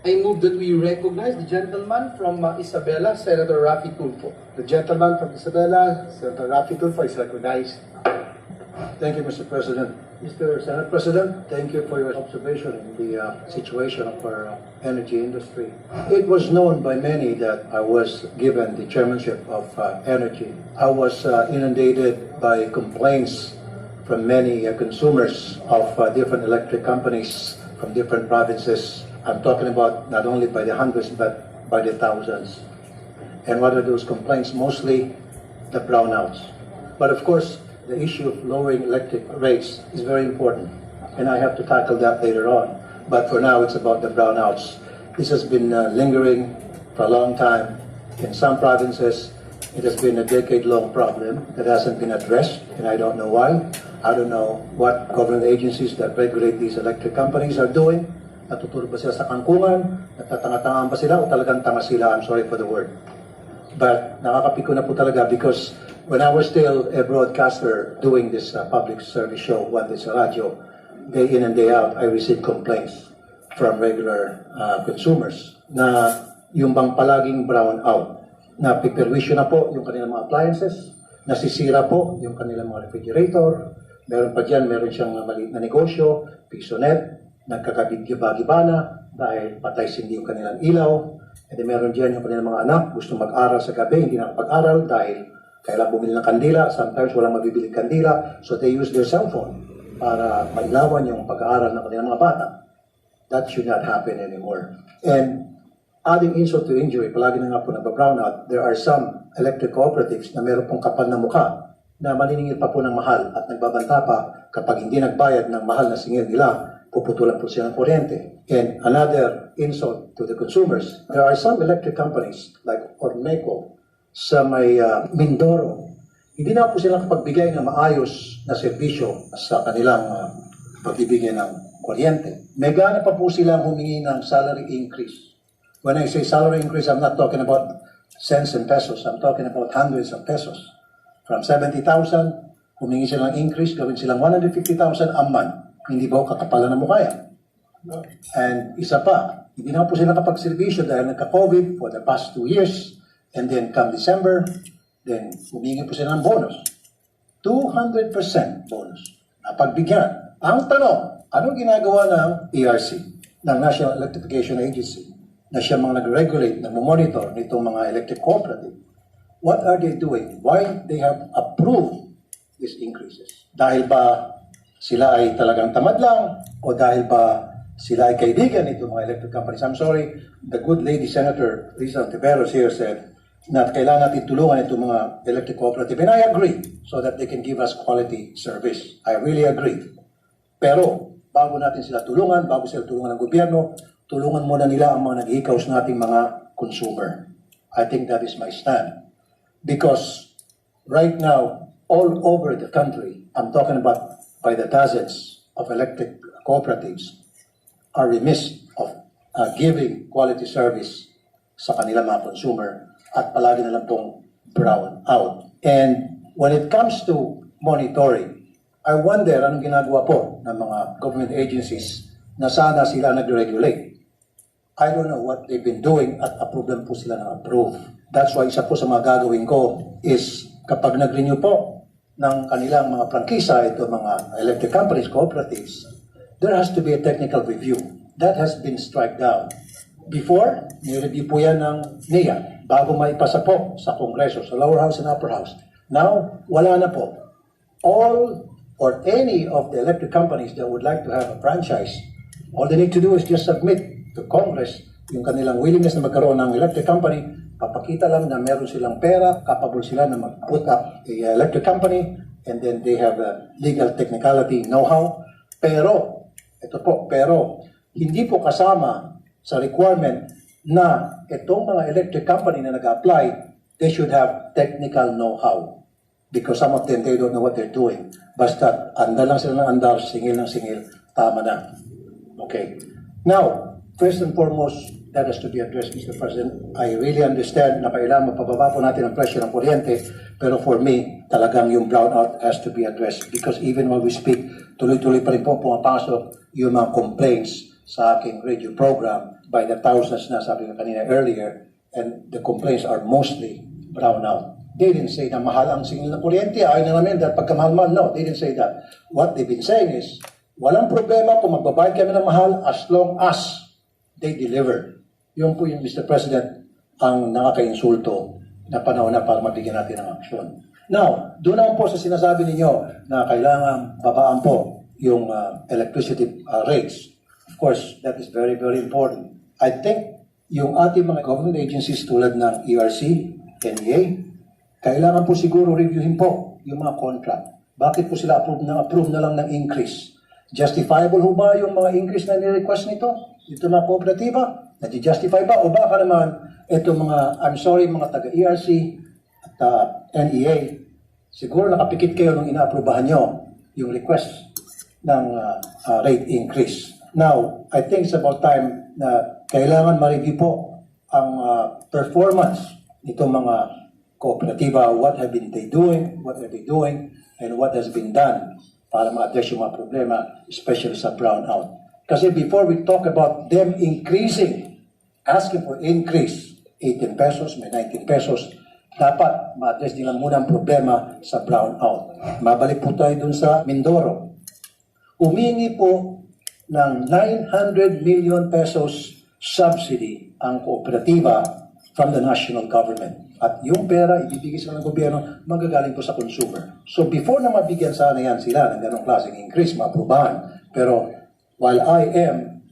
I move that we recognize the gentleman from Isabela, Senator Raffy Tulfo. The gentleman from Isabela, Sen Raffy Tulfo, is recognized. Thank you, Mr. President. Mr. Senate President, thank you for your observation in the situation of our energy industry. It was known by many that I was given the chairmanship of energy. I was inundated by complaints from many consumers of different electric companies from different provinces. I'm talking about not only by the hundreds, but by the thousands. And what are those complaints? Mostly the brownouts. But of course, the issue of lowering electric rates is very important, and I have to tackle that later on. But for now, it's about the brownouts. This has been lingering for a long time. In some provinces, it has been a decade-long problem that hasn't been addressed, and I don't know why. I don't know what government agencies that regulate these electric companies are doing. Natutulog ba sila sa kangkungan? Nagtatanga-tangaan ba sila? O talagang tanga sila? I'm sorry for the word. But nakakapiko na po talaga because when I was still a broadcaster doing this public service show, one day sa radyo, day in and day out, I received complaints from regular consumers na yung bang palaging brown out, na piperwisyo na po yung kanilang mga appliances, nasisira po yung kanilang mga refrigerator, meron pa dyan, meron siyang maliit na negosyo, pisonet, nagkakabigyo-bagiba na dahil patay sindi yung kanilang ilaw, and then meron dyan yung kanilang mga anak, gusto mag-aral sa gabi, hindi nakapag-aral dahil kailangan bumili ng kandila, sometimes walang mabibili kandila, so they use their cell phone para mailawan yung pag-aaral ng kanilang mga bata. That should not happen anymore. And adding insult to injury, palagi na nga po nagpa-brownout, there are some electric cooperatives na meron pong kapal na mukha na maniningil pa po ng mahal at nagbabanta pa kapag hindi nagbayad ng mahal na singil nila, puputulan po sila ng kuryente. And another insult to the consumers, there are some electric companies like OWNER sa may Mindoro, hindi na po sila kapagbigay ng maayos na serbisyo sa kanilang pagbibigay ng kuryente. May gana pa po silang humingi ng salary increase. When I say salary increase, I'm not talking about cents and pesos. I'm talking about hundreds of pesos. From 70,000, humingi silang increase, gawin silang 150,000 a month. Hindi ba kakapalan ng mukha yan? And isa pa, hindi na po sila kapag-servisyo dahil nagka-COVID for the past 2 years. And then come December, then humingi po sila ng bonus. 200% bonus. Napagbigyan. Ang tanong, anong ginagawa ng ERC, ng National Electrification Agency, na siya mga nag-regulate, nag-monitor nitong mga electric cooperative? What are they doing? Why they have approved these increases? Dahil ba sila ay talagang tamad lang? O dahil ba sila ay kaibigan nitong mga electric companies? I'm sorry, the good lady Senator Risa Ontiveros here said na kailangan natin tulungan itong mga electric cooperative. And I agree, so that they can give us quality service. I really agree. Pero, bago natin sila tulungan, bago sila tulungan ng gobyerno, tulungan muna nila ang mga naghihikaw sa nating mga consumer. I think that is my stand. Because right now, all over the country, I'm talking about by the dozens of electric cooperatives, are remiss of giving quality service sa kanilang mga consumer at palagi na lang pong brown out. And when it comes to monitoring, I wonder anong ginagawa po ng mga government agencies na sana sila nag-regulate. I don't know what they've been doing at approve lang po sila ng approve. That's why isa po sa mga gagawin ko is kapag nag-renew po ng kanilang mga prangkisa, ito mga electric companies, cooperatives, there has to be a technical review. That has been struck down. Before, nireview po yan ng NEA bago maipasa po sa Kongreso, sa lower house and upper house. Now, wala na po. All or any of the electric companies that would like to have a franchise, all they need to do is just submit to Congress yung kanilang willingness na magkaroon ng electric company, papakita lang na meron silang pera, capable sila na mag-put up a electric company, and then they have a legal technicality know-how. Pero, ito po, pero hindi po kasama sa requirement na itong mga electric company na nag-apply, they should have technical know-how. Because some of them, they don't know what they're doing. Basta, andar lang sila ng andar, singil ng singil, tama na. Okay. Now, first and foremost, that has to be addressed, Mr. President. I really understand na kailangan mapababa po natin ang presyo ng kuryente, pero for me, talagang yung brownout has to be addressed. Because even while we speak, tuloy-tuloy pa rin po pumapasok yung mga complaints sa aking radio program by the thousands na sabi ko kanina earlier, and the complaints are mostly brownout. They didn't say na mahal ang singil na kuryente, ayaw na namin dahil pagkamahal-mahal. No, they didn't say that. What they've been saying is, walang problema kung magbabayad kami ng mahal as long as they deliver. Yun po yung, Mr. President, ang nakaka-insulto na panahon na para mabigyan natin ng aksyon. Now, doon naman po sa sinasabi ninyo na kailangan babaan po yung electricity rates. Of course, that is very, very important. I think yung ating mga government agencies tulad ng ERC, NEA, kailangan po siguro reviewin po yung mga contract. Bakit po sila approve na lang ng increase? Justifiable ho ba yung mga increase na ni-request nito? Ito mga kooperatiba? Nadi-justify ba? O baka naman, ito mga, I'm sorry, mga taga-ERC at NEA, siguro nakapikit kayo nung ina-approbahan nyo yung request ng rate increase. Now, I think it's about time na kailangan ma-review po ang performance nitong mga kooperatiba, what have been they doing, what are they doing, and what has been done para ma-address yung mga problema, especially sa brownout. Kasi before we talk about them increasing, asking for increase, 18 pesos, may 19 pesos, dapat ma-address nila muna ang problema sa brownout. Mabalik po tayo dun sa Mindoro. Humingi po ng 900 million pesos subsidy ang kooperatiba from the national government. At yung pera, ibibigay sa ng gobyerno, magagaling po sa consumer. So before na mabigyan sana yan sila ng ganong klaseng increase, maaprubahan. Pero while I am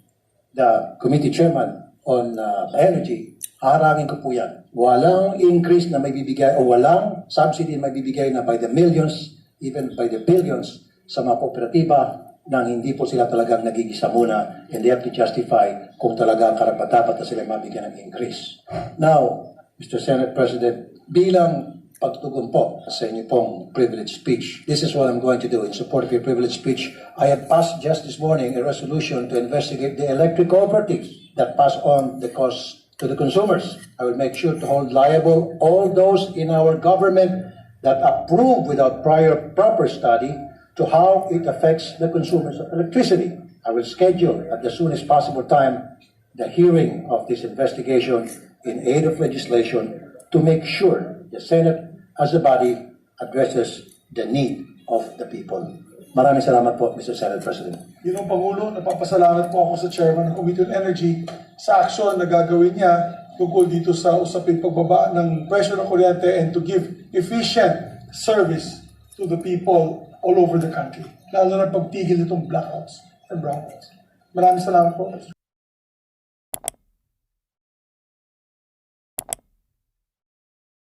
the committee chairman on energy, haharangin ko po yan. Walang increase na may bibigay o walang subsidy na may bibigay na by the millions, even by the billions sa mga kooperatiba nang hindi po sila talagang nagigisa muna and they have to justify kung talagang karapat-dapat na sila mabigyan ng increase. Now, Mr. Senate President, bilang pagtugon po sa inyo pong privilege speech, this is what I'm going to do in support of your privilege speech. I have passed just this morning a resolution to investigate the electric cooperatives that pass on the cost to the consumers. I will make sure to hold liable all those in our government that approve without prior proper study to how it affects the consumers of electricity. I will schedule at the soonest possible time the hearing of this investigation in aid of legislation to make sure the Senate as a body addresses the need of the people. Maraming salamat po, Mr. Senate President. Ginong Pangulo, napapasalamat po ako sa Chairman ng Committee on Energy sa aksyon na gagawin niya tungkol dito sa usaping pagbaba ng presyo ng kuryente and to give efficient service to the people all over the country. Lalo na pagtigil nitong blackouts and brownouts. Maraming salamat po.